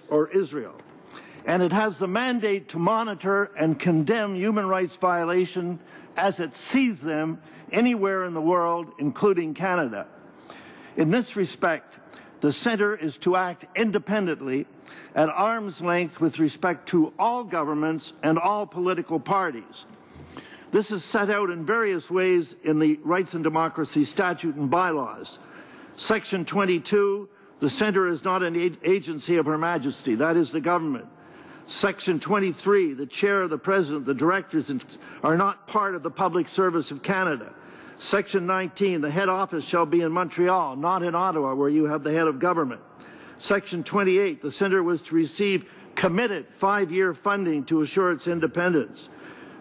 or Israel, and it has the mandate to monitor and condemn human rights violations as it sees them anywhere in the world, including Canada. In this respect, the Centre is to act independently at arm's length with respect to all governments and all political parties. This is set out in various ways in the Rights and Democracy Statute and bylaws. Section 22, the Centre is not an agency of Her Majesty, that is the government. Section 23, the Chair, the President, the Directors are not part of the Public Service of Canada. Section 19, the head office shall be in Montreal, not in Ottawa, where you have the head of government. Section 28, the Centre was to receive committed 5-year funding to assure its independence.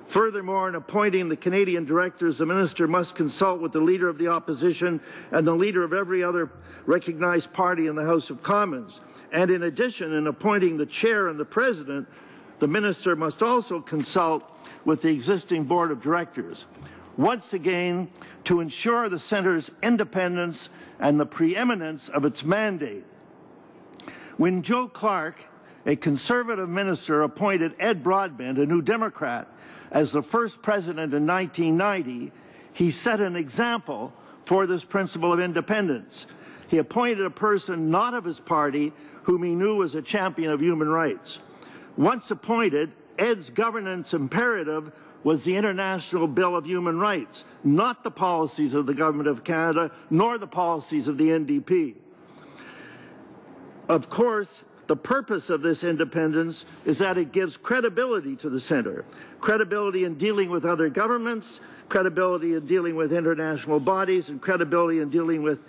Furthermore, in appointing the Canadian directors, the Minister must consult with the Leader of the Opposition and the Leader of every other recognized party in the House of Commons. And in addition, in appointing the Chair and the President, the Minister must also consult with the existing Board of Directors. Once again, to ensure the Centre's independence and the preeminence of its mandate. When Joe Clark, a Conservative minister, appointed Ed Broadbent, a New Democrat, as the first president in 1990, he set an example for this principle of independence. He appointed a person not of his party whom he knew was a champion of human rights. Once appointed, Ed's governance imperative was the International Bill of Human Rights, not the policies of the Government of Canada, nor the policies of the NDP. Of course, the purpose of this independence is that it gives credibility to the Centre, credibility in dealing with other governments, credibility in dealing with international bodies, and credibility in dealing with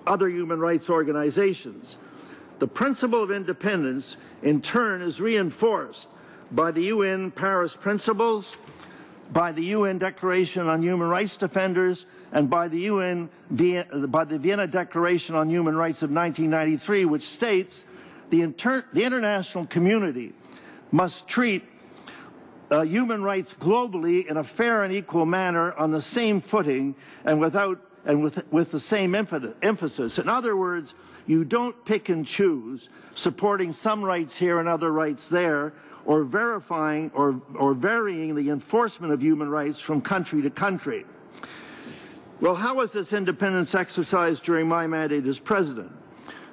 other human rights organizations. The principle of independence, in turn, is reinforced by the UN Paris Principles, by the UN Declaration on Human Rights Defenders, and by the Vienna Declaration on Human Rights of 1993, which states the international community must treat human rights globally in a fair and equal manner on the same footing and with the same emphasis. In other words, you don't pick and choose, supporting some rights here and other rights there, or verifying or varying the enforcement of human rights from country to country. Well, how was this independence exercised during my mandate as president?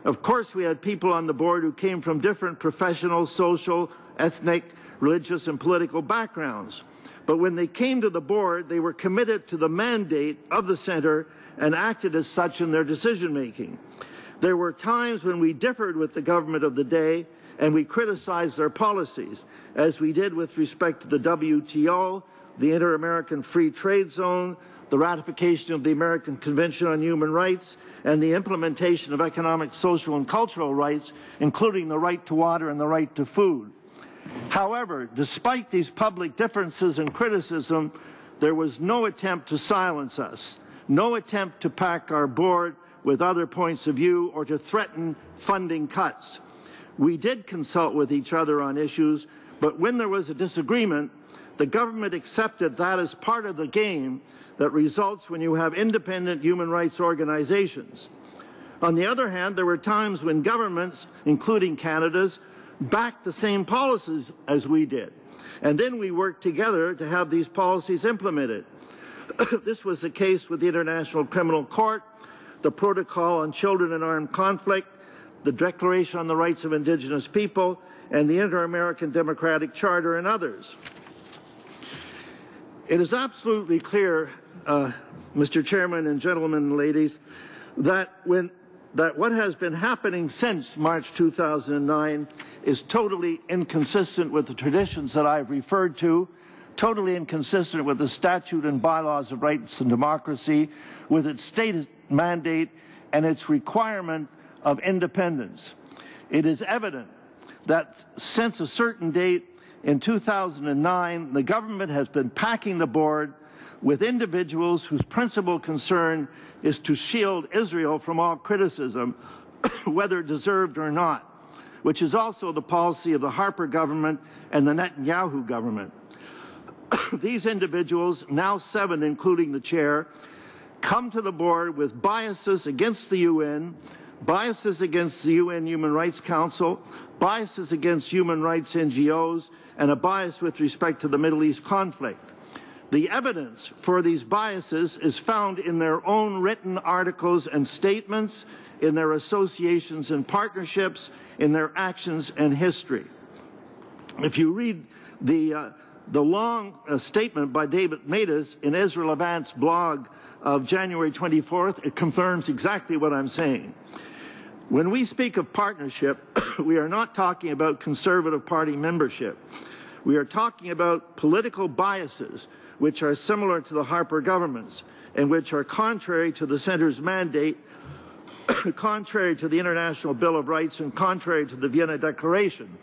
Of course, we had people on the board who came from different professional, social, ethnic, religious, and political backgrounds. But when they came to the board, they were committed to the mandate of the Centre and acted as such in their decision-making. There were times when we differed with the government of the day and we criticized their policies, as we did with respect to the WTO, the Inter-American Free Trade Zone, the ratification of the American Convention on Human Rights, and the implementation of economic, social, and cultural rights, including the right to water and the right to food. However, despite these public differences and criticism, there was no attempt to silence us, no attempt to pack our board with other points of view or to threaten funding cuts. We did consult with each other on issues, but when there was a disagreement, the government accepted that as part of the game that results when you have independent human rights organizations. On the other hand, there were times when governments, including Canada's, backed the same policies as we did. And then we worked together to have these policies implemented. This was the case with the International Criminal Court, the Protocol on Children in Armed Conflict, the Declaration on the Rights of Indigenous People, and the Inter-American Democratic Charter, and others. It is absolutely clear, Mr. Chairman and gentlemen and ladies, that what has been happening since March 2009 is totally inconsistent with the traditions that I've referred to, totally inconsistent with the statute and bylaws of rights and democracy, with its stated mandate and its requirement of independence. It is evident that since a certain date in 2009, the government has been packing the board with individuals whose principal concern is to shield Israel from all criticism, whether deserved or not, which is also the policy of the Harper government and the Netanyahu government. These individuals, now 7 including the chair, come to the board with biases against the UN, biases against the UN Human Rights Council, biases against human rights NGOs, and a bias with respect to the Middle East conflict. The evidence for these biases is found in their own written articles and statements, in their associations and partnerships, in their actions and history. If you read the long statement by David Matas in Ezra Levant's blog of January 24th, it confirms exactly what I'm saying. When we speak of partnership, we are not talking about Conservative Party membership. We are talking about political biases which are similar to the Harper government's and which are contrary to the Centre's mandate, contrary to the International Bill of Rights, and contrary to the Vienna Declaration.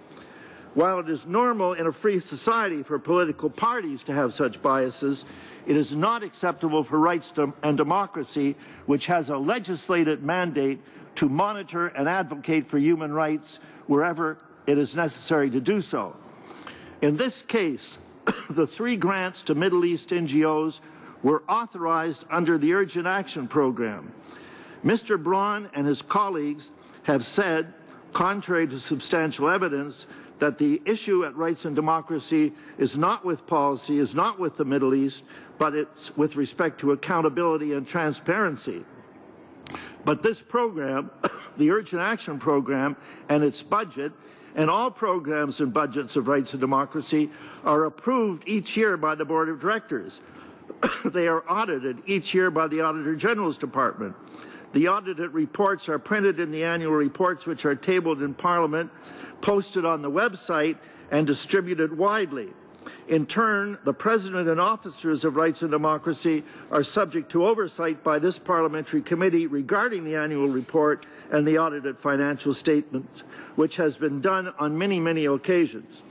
While it is normal in a free society for political parties to have such biases, it is not acceptable for Rights and Democracy, which has a legislated mandate to monitor and advocate for human rights wherever it is necessary to do so. In this case, the 3 grants to Middle East NGOs were authorized under the Urgent Action Program. Mr. Braun and his colleagues have said, contrary to substantial evidence, that the issue at Rights and Democracy is not with policy, is not with the Middle East, but it's with respect to accountability and transparency. But this program, the Urgent Action Program, and its budget, and all programs and budgets of Rights and Democracy are approved each year by the Board of Directors. They are audited each year by the Auditor General's Department. The audited reports are printed in the annual reports, which are tabled in Parliament, posted on the website, and distributed widely. In turn, the President and officers of Rights and Democracy are subject to oversight by this parliamentary committee regarding the annual report and the audited financial statements, which has been done on many, many occasions.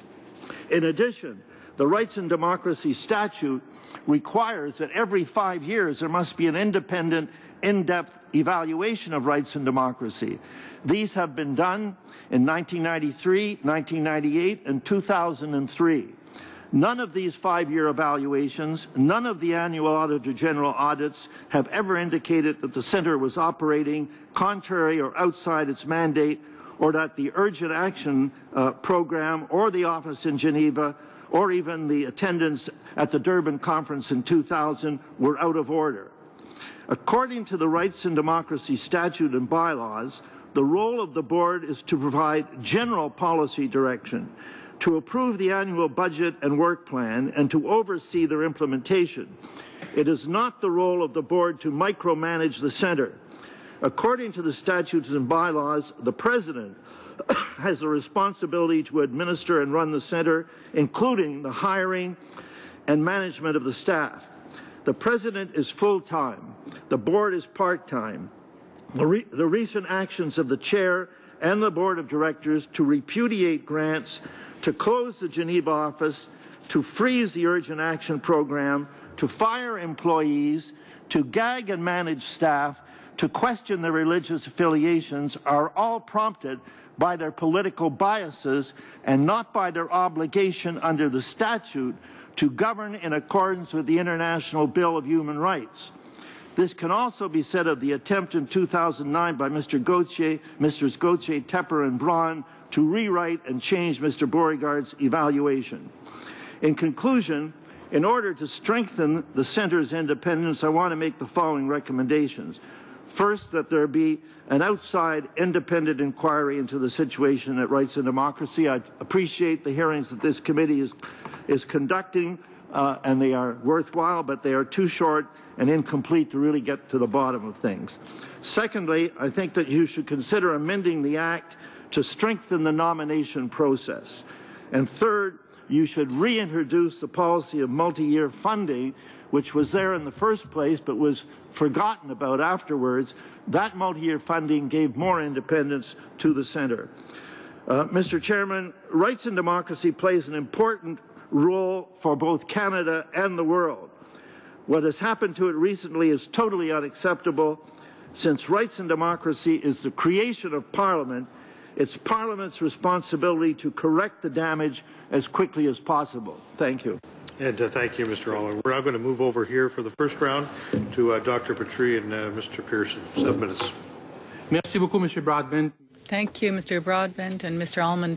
In addition, the Rights and Democracy statute requires that every 5 years there must be an independent, in-depth evaluation of Rights and Democracy. These have been done in 1993, 1998, and 2003. None of these 5-year evaluations, none of the annual Auditor General audits have ever indicated that the Centre was operating contrary or outside its mandate, or that the Urgent Action Program or the office in Geneva or even the attendance at the Durban Conference in 2000 were out of order. According to the Rights and Democracy statute and bylaws, the role of the board is to provide general policy direction, to approve the annual budget and work plan, and to oversee their implementation. It is not the role of the board to micromanage the Centre. According to the statutes and bylaws, the President has the responsibility to administer and run the Centre, including the hiring and management of the staff. The President is full-time. The board is part-time. The recent actions of the Chair and the Board of Directors to repudiate grants, to close the Geneva office, to freeze the Urgent Action Program, to fire employees, to gag and manage staff, to question their religious affiliations are all prompted by their political biases and not by their obligation under the statute to govern in accordance with the International Bill of Human Rights. This can also be said of the attempt in 2009 by Mr. Gauthier, Messrs. Gauthier, Tepper, and Braun to rewrite and change Mr. Beauregard's evaluation. In conclusion, in order to strengthen the Centre's independence, I want to make the following recommendations. First, that there be an outside independent inquiry into the situation at Rights and Democracy. I appreciate the hearings that this committee is conducting, and they are worthwhile, but they are too short and incomplete to really get to the bottom of things. Secondly, I think that you should consider amending the Act to strengthen the nomination process. And third, you should reintroduce the policy of multi-year funding, which was there in the first place but was forgotten about afterwards. That multi-year funding gave more independence to the Centre. Mr. Chairman, Rights and Democracy plays an important role for both Canada and the world. What has happened to it recently is totally unacceptable. Since Rights and Democracy is the creation of Parliament, it's Parliament's responsibility to correct the damage as quickly as possible. Thank you. And thank you, Mr. Allmand. We're now going to move over here for the first round to Dr. Patry and Mr. Pearson. 7 minutes. Merci beaucoup, Monsieur Broadbent. Thank you, Mr. Broadbent and Mr. Allmand.